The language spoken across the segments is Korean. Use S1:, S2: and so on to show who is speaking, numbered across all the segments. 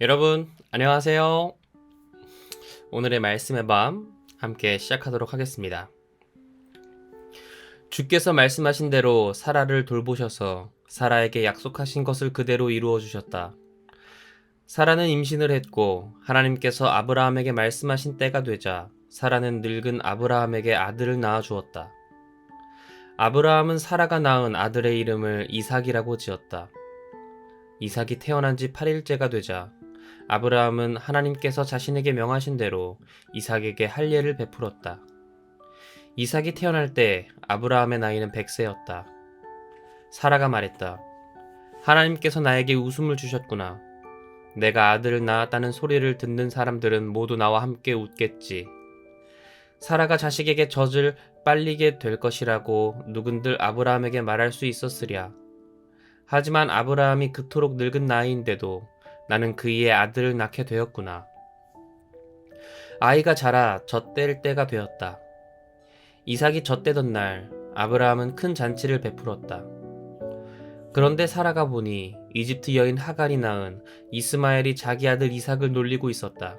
S1: 여러분, 안녕하세요. 오늘의 말씀의 밤 함께 시작하도록 하겠습니다. 주께서 말씀하신 대로 사라를 돌보셔서 사라에게 약속하신 것을 그대로 이루어 주셨다. 사라는 임신을 했고 하나님께서 아브라함에게 말씀하신 때가 되자 사라는 늙은 아브라함에게 아들을 낳아 주었다. 아브라함은 사라가 낳은 아들의 이름을 이삭이라고 지었다. 이삭이 태어난 지 8일째가 되자 아브라함은 하나님께서 자신에게 명하신 대로 이삭에게 할례를 베풀었다. 이삭이 태어날 때 아브라함의 나이는 100세였다. 사라가 말했다. 하나님께서 나에게 웃음을 주셨구나. 내가 아들을 낳았다는 소리를 듣는 사람들은 모두 나와 함께 웃겠지. 사라가 자식에게 젖을 빨리게 될 것이라고 누군들 아브라함에게 말할 수 있었으랴. 하지만 아브라함이 그토록 늙은 나이인데도 나는 그이의 아들을 낳게 되었구나. 아이가 자라 젖될 때가 되었다. 이삭이 젖되던 날 아브라함은 큰 잔치를 베풀었다. 그런데 사라가 보니 이집트 여인 하갈이 낳은 이스마엘이 자기 아들 이삭을 놀리고 있었다.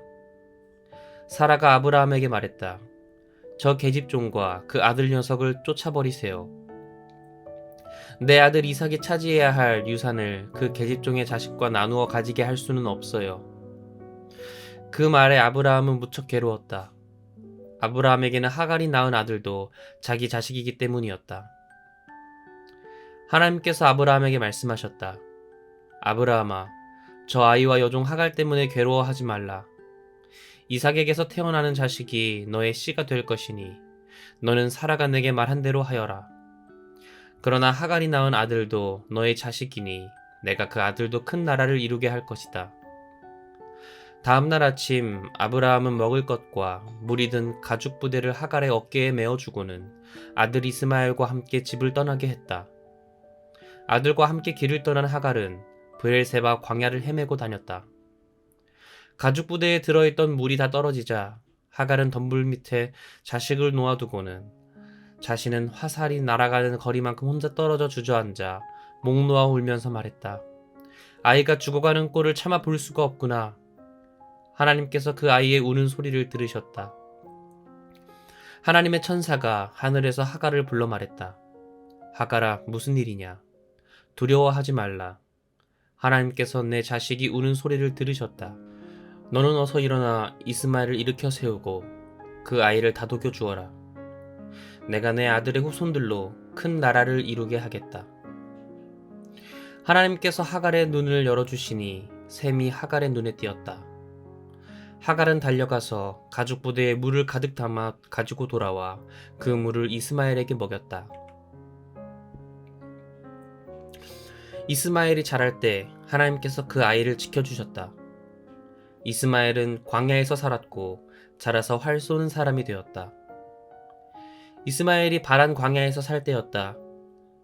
S1: 사라가 아브라함에게 말했다. 저 계집종과 그 아들 녀석을 쫓아버리세요. 내 아들 이삭이 차지해야 할 유산을 그 계집종의 자식과 나누어 가지게 할 수는 없어요. 그 말에 아브라함은 무척 괴로웠다. 아브라함에게는 하갈이 낳은 아들도 자기 자식이기 때문이었다. 하나님께서 아브라함에게 말씀하셨다. 아브라함아, 저 아이와 여종 하갈 때문에 괴로워하지 말라. 이삭에게서 태어나는 자식이 너의 씨가 될 것이니 너는 사라가 내게 말한 대로 하여라. 그러나 하갈이 낳은 아들도 너의 자식이니 내가 그 아들도 큰 나라를 이루게 할 것이다. 다음날 아침 아브라함은 먹을 것과 물이 든 가죽 부대를 하갈의 어깨에 메어주고는 아들 이스마엘과 함께 집을 떠나게 했다. 아들과 함께 길을 떠난 하갈은 브엘세바 광야를 헤매고 다녔다. 가죽 부대에 들어있던 물이 다 떨어지자 하갈은 덤불 밑에 자식을 놓아두고는 자신은 화살이 날아가는 거리만큼 혼자 떨어져 주저앉아 목 놓아 울면서 말했다. 아이가 죽어가는 꼴을 차마 볼 수가 없구나. 하나님께서 그 아이의 우는 소리를 들으셨다. 하나님의 천사가 하늘에서 하갈을 불러 말했다. 하갈아, 무슨 일이냐? 두려워하지 말라. 하나님께서 내 자식이 우는 소리를 들으셨다. 너는 어서 일어나 이스마엘을 일으켜 세우고 그 아이를 다독여 주어라. 내가 내 아들의 후손들로 큰 나라를 이루게 하겠다. 하나님께서 하갈의 눈을 열어주시니 샘이 하갈의 눈에 띄었다. 하갈은 달려가서 가죽 부대에 물을 가득 담아 가지고 돌아와 그 물을 이스마엘에게 먹였다. 이스마엘이 자랄 때 하나님께서 그 아이를 지켜주셨다. 이스마엘은 광야에서 살았고 자라서 활 쏘는 사람이 되었다. 이스마엘이 바란 광야에서 살 때였다.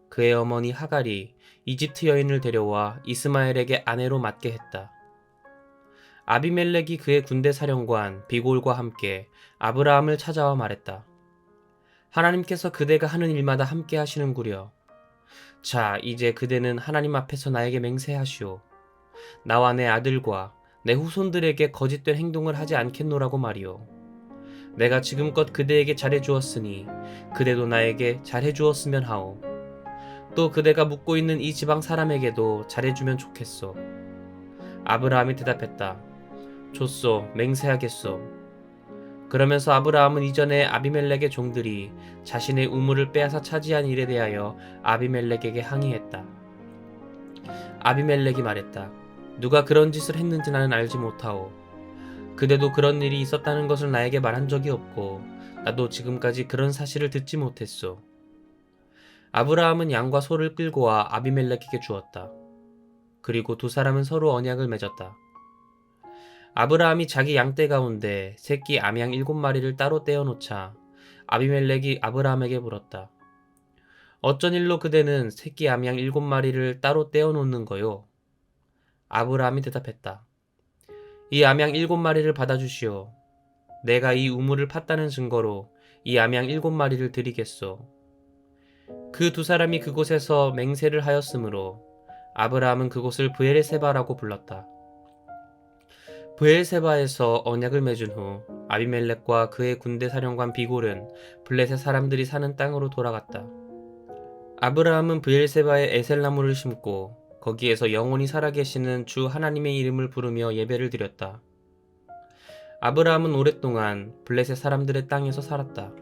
S1: 그의 어머니 하갈이 이집트 여인을 데려와 이스마엘에게 아내로 맡게 했다. 아비멜렉이 그의 군대 사령관 비골과 함께 아브라함을 찾아와 말했다. 하나님께서 그대가 하는 일마다 함께 하시는구려. 자, 이제 그대는 하나님 앞에서 나에게 맹세하시오. 나와 내 아들과 내 후손들에게 거짓된 행동을 하지 않겠노라고 말이오. 내가 지금껏 그대에게 잘해주었으니 그대도 나에게 잘해주었으면 하오. 또 그대가 묵고 있는 이 지방 사람에게도 잘해주면 좋겠소. 아브라함이 대답했다. 좋소, 맹세하겠소. 그러면서 아브라함은 이전에 아비멜렉의 종들이 자신의 우물을 빼앗아 차지한 일에 대하여 아비멜렉에게 항의했다. 아비멜렉이 말했다. 누가 그런 짓을 했는지 나는 알지 못하오. 그대도 그런 일이 있었다는 것을 나에게 말한 적이 없고 나도 지금까지 그런 사실을 듣지 못했소. 아브라함은 양과 소를 끌고 와 아비멜렉에게 주었다. 그리고 두 사람은 서로 언약을 맺었다. 아브라함이 자기 양떼 가운데 새끼 암양 7마리를 따로 떼어놓자 아비멜렉이 아브라함에게 물었다. 어쩐 일로 그대는 새끼 암양 7마리를 따로 떼어놓는 거요? 아브라함이 대답했다. 이 암양 7마리를 받아주시오. 내가 이 우물을 팠다는 증거로 이 암양 7마리를 드리겠소. 그 두 사람이 그곳에서 맹세를 하였으므로 아브라함은 그곳을 브엘세바라고 불렀다. 브엘세바에서 언약을 맺은 후 아비멜렉과 그의 군대 사령관 비골은 블레셋 사람들이 사는 땅으로 돌아갔다. 아브라함은 브엘세바에 에셀나무를 심고 거기에서 영원히 살아계시는 주 하나님의 이름을 부르며 예배를 드렸다. 아브라함은 오랫동안 블레셋 사람들의 땅에서 살았다.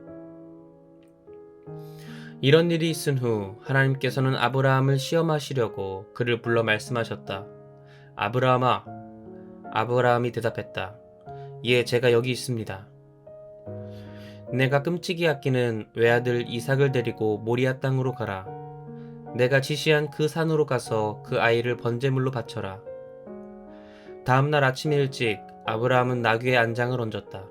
S1: 이런 일이 있은 후 하나님께서는 아브라함을 시험하시려고 그를 불러 말씀하셨다. 아브라함아. 아브라함이 대답했다. 예, 제가 여기 있습니다. 내가 끔찍이 아끼는 외아들 이삭을 데리고 모리아 땅으로 가라. 내가 지시한 그 산으로 가서 그 아이를 번제물로 바쳐라. 다음날 아침 일찍 아브라함은 나귀의 안장을 얹었다.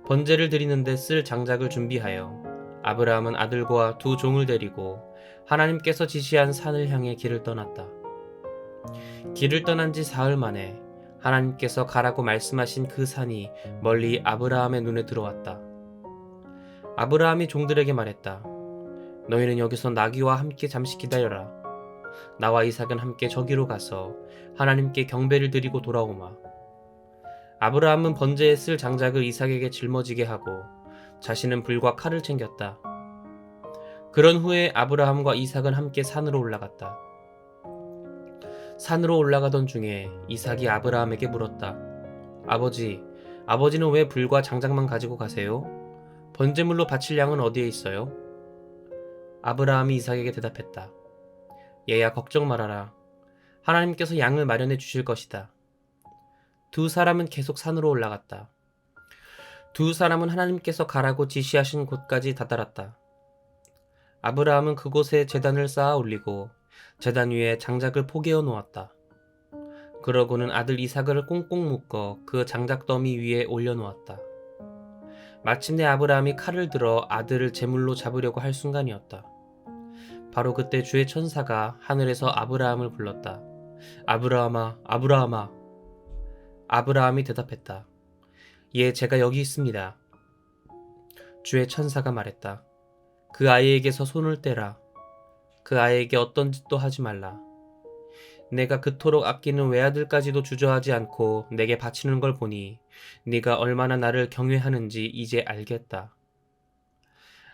S1: 번제를 드리는데 쓸 장작을 준비하여 아브라함은 아들과 두 종을 데리고 하나님께서 지시한 산을 향해 길을 떠났다. 길을 떠난 지 사흘 만에 하나님께서 가라고 말씀하신 그 산이 멀리 아브라함의 눈에 들어왔다. 아브라함이 종들에게 말했다. 너희는 여기서 나귀와 함께 잠시 기다려라. 나와 이삭은 함께 저기로 가서 하나님께 경배를 드리고 돌아오마. 아브라함은 번제에 쓸 장작을 이삭에게 짊어지게 하고 자신은 불과 칼을 챙겼다. 그런 후에 아브라함과 이삭은 함께 산으로 올라갔다. 산으로 올라가던 중에 이삭이 아브라함에게 물었다. 아버지는 왜 불과 장작만 가지고 가세요? 번제물로 바칠 양은 어디에 있어요? 아브라함이 이삭에게 대답했다. 얘야, 걱정 말아라. 하나님께서 양을 마련해 주실 것이다. 두 사람은 계속 산으로 올라갔다. 두 사람은 하나님께서 가라고 지시하신 곳까지 다다랐다. 아브라함은 그곳에 제단을 쌓아 올리고 제단 위에 장작을 포개어 놓았다. 그러고는 아들 이삭을 꽁꽁 묶어 그 장작 더미 위에 올려놓았다. 마침내 아브라함이 칼을 들어 아들을 제물로 잡으려고 할 순간이었다. 바로 그때 주의 천사가 하늘에서 아브라함을 불렀다. 아브라함아, 아브라함아. 아브라함이 대답했다. 예, 제가 여기 있습니다. 주의 천사가 말했다. 그 아이에게서 손을 떼라. 그 아이에게 어떤 짓도 하지 말라. 내가 그토록 아끼는 외아들까지도 주저하지 않고 내게 바치는 걸 보니 네가 얼마나 나를 경외하는지 이제 알겠다.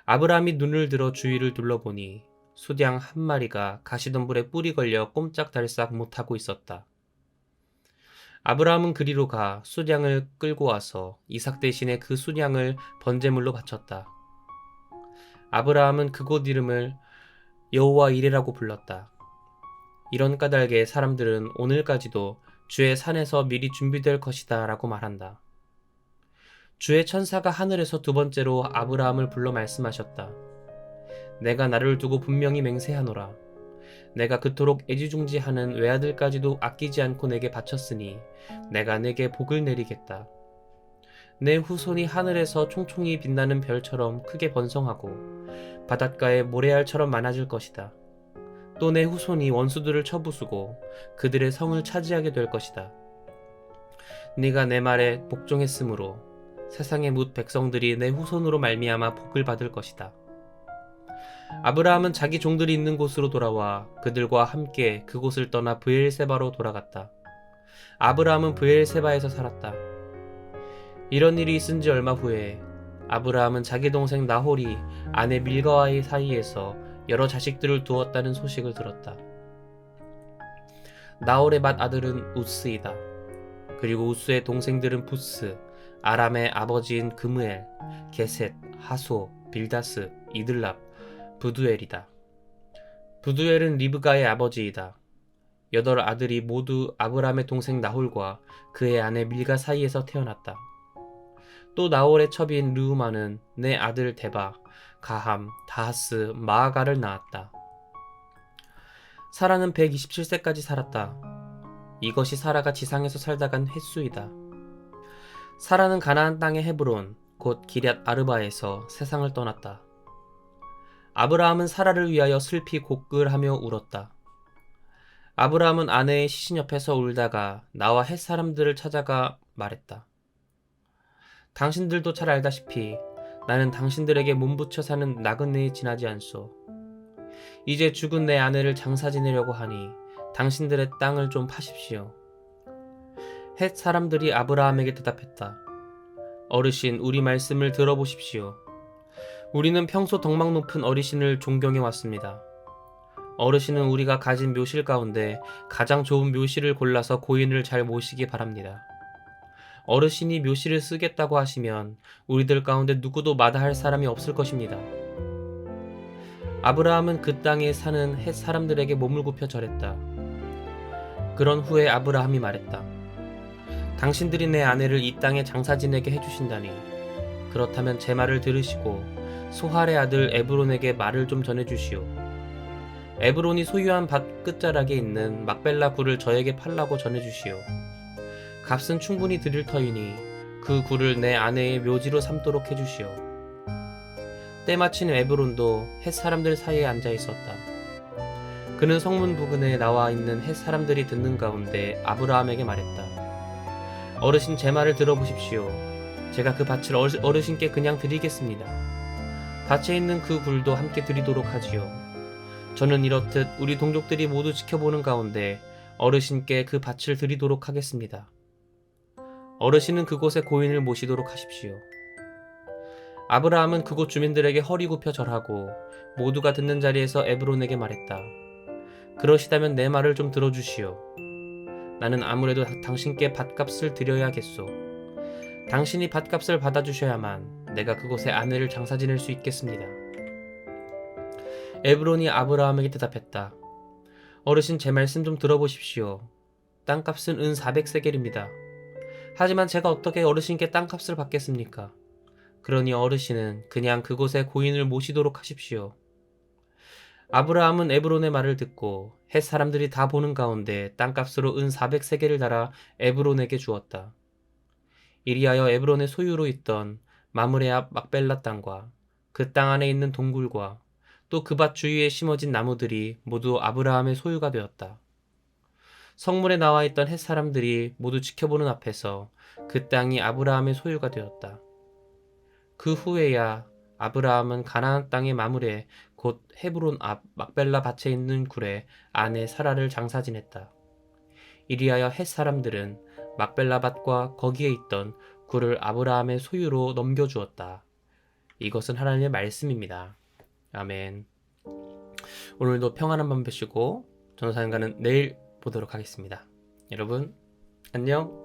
S1: 아브라함이 눈을 들어 주위를 둘러보니 수양 한 마리가 가시덤불에 뿔이 걸려 꼼짝달싹 못하고 있었다. 아브라함은 그리로 가 수양을 끌고 와서 이삭 대신에 그 수양을 번제물로 바쳤다. 아브라함은 그곳 이름을 여호와 이레라고 불렀다. 이런 까닭에 사람들은 오늘까지도 주의 산에서 미리 준비될 것이다 라고 말한다. 주의 천사가 하늘에서 두 번째로 아브라함을 불러 말씀하셨다. 내가 나를 두고 분명히 맹세하노라. 내가 그토록 애지중지하는 외아들까지도 아끼지 않고 내게 바쳤으니 내가 내게 복을 내리겠다. 내 후손이 하늘에서 총총히 빛나는 별처럼 크게 번성하고 바닷가의 모래알처럼 많아질 것이다. 또 내 후손이 원수들을 쳐부수고 그들의 성을 차지하게 될 것이다. 네가 내 말에 복종했으므로 세상의 뭇 백성들이 내 후손으로 말미암아 복을 받을 것이다. 아브라함은 자기 종들이 있는 곳으로 돌아와 그들과 함께 그곳을 떠나 브엘세바로 돌아갔다. 아브라함은 브엘세바에서 살았다. 이런 일이 있은 지 얼마 후에 아브라함은 자기 동생 나홀이 아내 밀가와의 사이에서 여러 자식들을 두었다는 소식을 들었다. 나홀의 맏 아들은 우스이다. 그리고 우스의 동생들은 부스, 아람의 아버지인 그무엘, 게셋, 하소, 빌다스, 이들랍, 부두엘이다. 부두엘은 리브가의 아버지이다. 8아들이 모두 아브라함의 동생 나홀과 그의 아내 밀가 사이에서 태어났다. 또 나홀의 첩인 르우마는 네 아들 데바, 가함, 다하스, 마아가를 낳았다. 사라는 127세까지 살았다. 이것이 사라가 지상에서 살다 간 횟수이다. 사라는 가나안 땅의 헤브론, 곧 기럇 아르바에서 세상을 떠났다. 아브라함은 사라를 위하여 슬피 곡글하며 울었다. 아브라함은 아내의 시신 옆에서 울다가 나와 헷 사람들을 찾아가 말했다. 당신들도 잘 알다시피 나는 당신들에게 몸부쳐 사는 나그네에 지나지 않소. 이제 죽은 내 아내를 장사 지내려고 하니 당신들의 땅을 좀 파십시오. 헷 사람들이 아브라함에게 대답했다. 어르신, 우리 말씀을 들어보십시오. 우리는 평소 덕망 높은 어르신을 존경해 왔습니다. 어르신은 우리가 가진 묘실 가운데 가장 좋은 묘실을 골라서 고인을 잘 모시기 바랍니다. 어르신이 묘실을 쓰겠다고 하시면 우리들 가운데 누구도 마다할 사람이 없을 것입니다. 아브라함은 그 땅에 사는 헷 사람들에게 몸을 굽혀 절했다. 그런 후에 아브라함이 말했다. 당신들이 내 아내를 이 땅의 장사진에게 해주신다니, 그렇다면 제 말을 들으시고 소할의 아들 에브론에게 말을 좀 전해주시오. 에브론이 소유한 밭 끝자락에 있는 막벨라 굴을 저에게 팔라고 전해주시오. 값은 충분히 드릴 터이니 그 굴을 내 아내의 묘지로 삼도록 해주시오. 때마침 에브론도 헷 사람들 사이에 앉아 있었다. 그는 성문 부근에 나와 있는 헷 사람들이 듣는 가운데 아브라함에게 말했다. 어르신, 제 말을 들어보십시오. 제가 그 밭을 어르신께 그냥 드리겠습니다. 밭에 있는 그 굴도 함께 드리도록 하지요. 저는 이렇듯 우리 동족들이 모두 지켜보는 가운데 어르신께 그 밭을 드리도록 하겠습니다. 어르신은 그곳에 고인을 모시도록 하십시오. 아브라함은 그곳 주민들에게 허리 굽혀 절하고 모두가 듣는 자리에서 에브론에게 말했다. 그러시다면 내 말을 좀 들어주시오. 나는 아무래도 당신께 밭값을 드려야겠소. 당신이 밭값을 받아주셔야만 내가 그곳에 아내를 장사 지낼 수 있겠습니다. 에브론이 아브라함에게 대답했다. 어르신, 제 말씀 좀 들어보십시오. 땅값은 은 400세겔입니다. 하지만 제가 어떻게 어르신께 땅값을 받겠습니까? 그러니 어르신은 그냥 그곳에 고인을 모시도록 하십시오. 아브라함은 에브론의 말을 듣고 헷 사람들이 다 보는 가운데 땅값으로 은 400세겔을 달아 에브론에게 주었다. 이리하여 에브론의 소유로 있던 마므레 앞 막벨라 땅과 그 땅 안에 있는 동굴과 또 그 밭 주위에 심어진 나무들이 모두 아브라함의 소유가 되었다. 성문에 나와 있던 헷 사람들이 모두 지켜보는 앞에서 그 땅이 아브라함의 소유가 되었다. 그 후에야 아브라함은 가나안 땅의 마므레 곧 헤브론 앞 막벨라 밭에 있는 굴에 아내 사라를 장사 지냈다. 이리하여 헷 사람들은 막벨라 밭과 거기에 있던 굴을 아브라함의 소유로 넘겨주었다. 이것은 하나님의 말씀입니다. 아멘. 오늘도 평안한 밤 되시고 전도사님과는 내일 보도록 하겠습니다. 여러분 안녕.